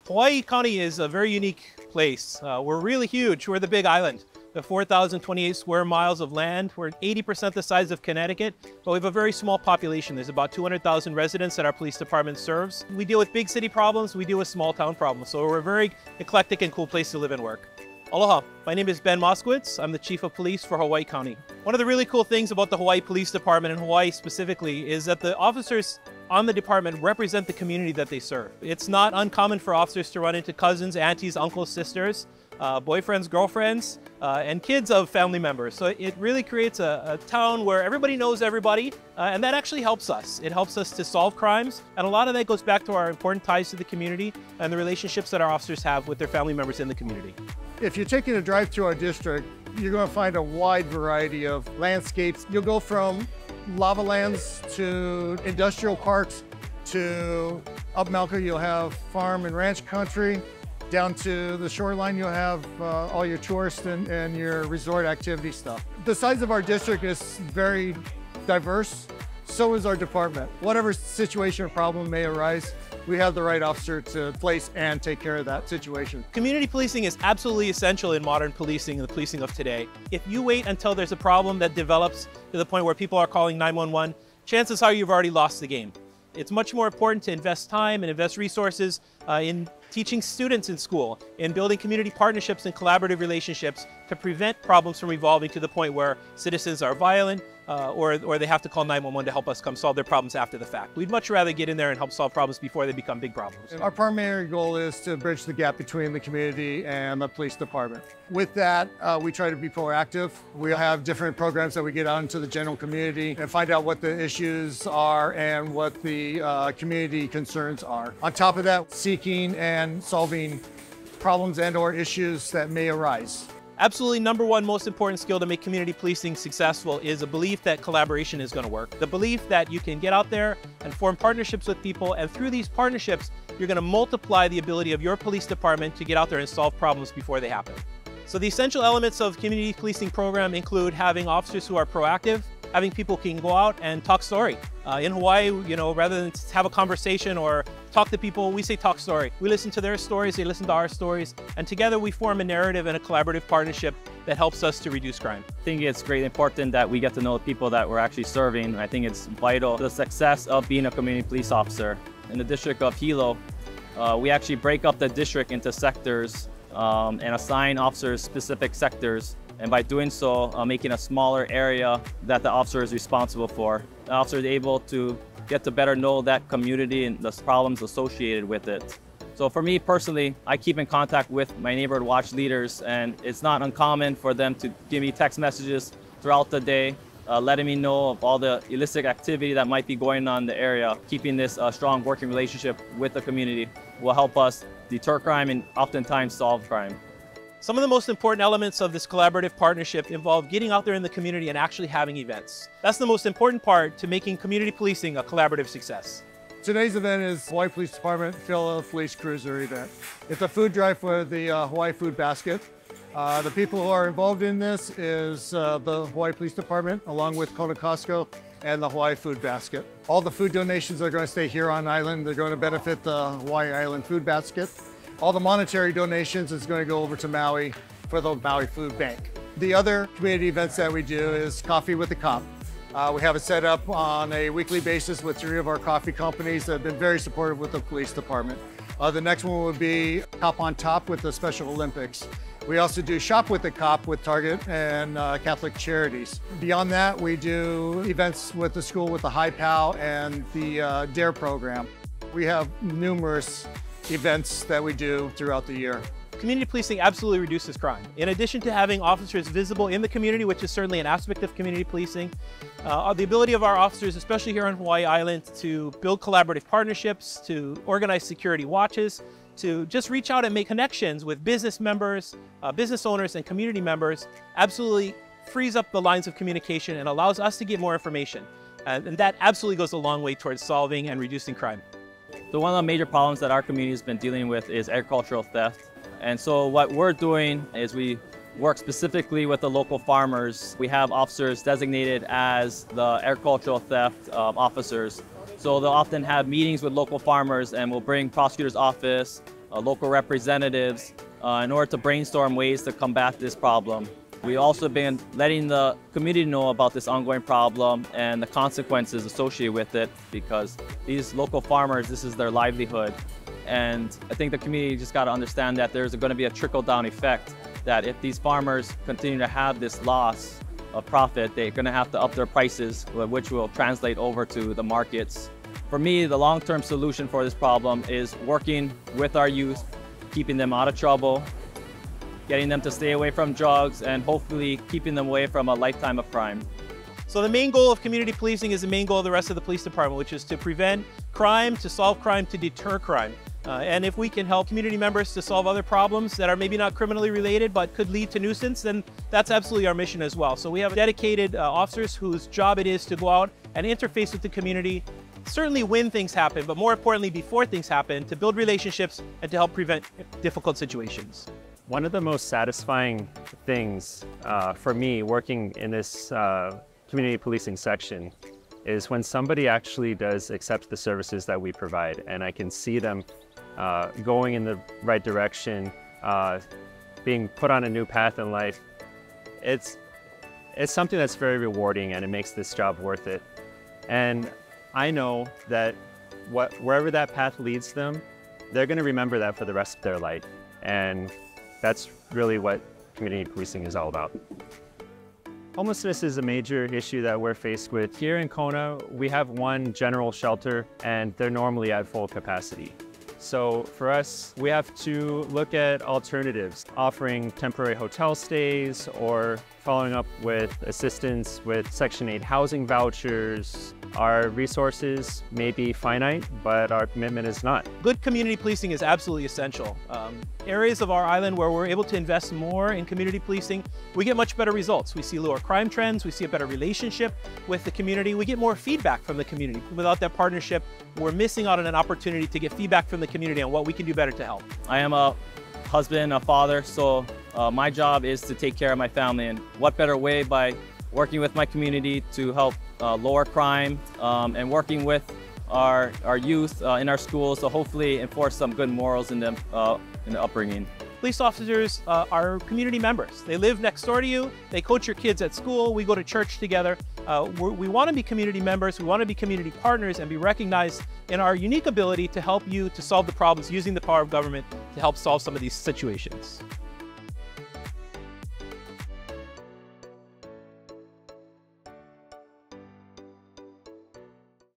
Hawai'i County is a very unique place. We're really huge. We're the big island. We have 4,028 square miles of land. We're 80% the size of Connecticut, but we have a very small population. There's about 200,000 residents that our police department serves. We deal with big city problems, we deal with small town problems. So we're a very eclectic and cool place to live and work. Aloha, my name is Ben Moszkowitz. I'm the Chief of Police for Hawai'i County. One of the really cool things about the Hawai'i Police Department in Hawaii specifically is that the officers on the department represent the community that they serve. It's not uncommon for officers to run into cousins, aunties, uncles, sisters, boyfriends, girlfriends, and kids of family members. So it really creates a town where everybody knows everybody, and that actually helps us. It helps us to solve crimes, and a lot of that goes back to our important ties to the community and the relationships that our officers have with their family members in the community. If you're taking a drive through our district, you're going to find a wide variety of landscapes. You'll go from lava lands to industrial parks to up Malka, you'll have farm and ranch country. Down to the shoreline, you'll have all your tourist and your resort activity stuff. The size of our district is very diverse. So is our department. Whatever situation or problem may arise, we have the right officer to place and take care of that situation. Community policing is absolutely essential in modern policing and the policing of today. If you wait until there's a problem that develops to the point where people are calling 911, chances are you've already lost the game. It's much more important to invest time and invest resources in teaching students in school, in building community partnerships and collaborative relationships to prevent problems from evolving to the point where citizens are violent or they have to call 911 to help us come solve their problems after the fact. We'd much rather get in there and help solve problems before they become big problems. Our primary goal is to bridge the gap between the community and the police department. With that, we try to be proactive. We have different programs that we get out into the general community and find out what the issues are and what the community concerns are. On top of that, seeking and solving problems and/or issues that may arise. Absolutely, number one most important skill to make community policing successful is a belief that collaboration is going to work. The belief that you can get out there and form partnerships with people, and through these partnerships, you're going to multiply the ability of your police department to get out there and solve problems before they happen. So the essential elements of community policing program include having officers who are proactive, having people who can go out and talk story. In Hawaii, rather than have a conversation or talk to people, we say talk story. We listen to their stories, they listen to our stories, and together we form a narrative and a collaborative partnership that helps us to reduce crime. I think it's great important that we get to know the people that we're actually serving. I think it's vital to the success of being a community police officer. In the district of Hilo, we actually break up the district into sectors and assign officers specific sectors. And by doing so, making a smaller area that the officer is responsible for. The officer is able to get to better know that community and the problems associated with it. So for me personally, I keep in contact with my neighborhood watch leaders, and it's not uncommon for them to give me text messages throughout the day, letting me know of all the illicit activity that might be going on in the area. Keeping this strong working relationship with the community will help us deter crime and oftentimes solve crime. Some of the most important elements of this collaborative partnership involve getting out there in the community and actually having events. That's the most important part to making community policing a collaborative success. Today's event is Hawai'i Police Department Fill a Police Cruiser event. It's a food drive for the Hawaii Food Basket. The people who are involved in this is the Hawai'i Police Department, along with Kona Costco and the Hawaii Food Basket. All the food donations are going to stay here on island. They're going to benefit the Hawai'i Island Food Basket. All the monetary donations is going to go over to Maui for the Maui Food Bank. The other community events that we do is Coffee with the Cop. We have it set up on a weekly basis with 3 of our coffee companies that have been very supportive with the police department. The next one would be Cop on Top with the Special Olympics. We also do Shop with the Cop with Target and Catholic Charities. Beyond that, we do events with the school with the High POW and the DARE program. We have numerous events that we do throughout the year. Community policing absolutely reduces crime. In addition to having officers visible in the community, which is certainly an aspect of community policing, the ability of our officers, especially here on Hawai'i Island, to build collaborative partnerships, to organize security watches, to just reach out and make connections with business members, business owners, and community members, absolutely frees up the lines of communication and allows us to get more information. And that absolutely goes a long way towards solving and reducing crime. So one of the major problems that our community has been dealing with is agricultural theft. And so what we're doing is we work specifically with the local farmers. We have officers designated as the agricultural theft officers. So they'll often have meetings with local farmers, and we'll bring prosecutor's office local representatives in order to brainstorm ways to combat this problem. We've also been letting the community know about this ongoing problem and the consequences associated with it, because these local farmers, this is their livelihood. And I think the community just got to understand that there's going to be a trickle-down effect, that if these farmers continue to have this loss of profit, they're going to have to up their prices, which will translate over to the markets. For me, the long-term solution for this problem is working with our youth, keeping them out of trouble, getting them to stay away from drugs, and hopefully keeping them away from a lifetime of crime. So the main goal of community policing is the main goal of the rest of the police department, which is to prevent crime, to solve crime, to deter crime. And if we can help community members to solve other problems that are maybe not criminally related but could lead to nuisance, then that's absolutely our mission as well. So we have dedicated officers whose job it is to go out and interface with the community, certainly when things happen, but more importantly before things happen, to build relationships and to help prevent difficult situations. One of the most satisfying things for me working in this community policing section is when somebody actually does accept the services that we provide, and I can see them going in the right direction, being put on a new path in life. It's something that's very rewarding, and it makes this job worth it. And I know that wherever that path leads them, they're going to remember that for the rest of their life. And that's really what community policing is all about. Homelessness is a major issue that we're faced with. Here in Kona, we have one general shelter, and they're normally at full capacity. So for us, we have to look at alternatives, offering temporary hotel stays or following up with assistance with Section 8 housing vouchers. Our resources may be finite, but our commitment is not. Good community policing is absolutely essential. Areas of our island where we're able to invest more in community policing, we get much better results. We see lower crime trends, we see a better relationship with the community, we get more feedback from the community. Without that partnership, we're missing out on an opportunity to get feedback from the community on what we can do better to help. I am a husband, a father, so my job is to take care of my family, and what better way by working with my community to help lower crime and working with our youth in our schools to hopefully enforce some good morals in them in the upbringing. Police officers are community members. They live next door to you, they coach your kids at school, we go to church together. We want to be community members, we want to be community partners and be recognized in our unique ability to help you to solve the problems using the power of government to help solve some of these situations.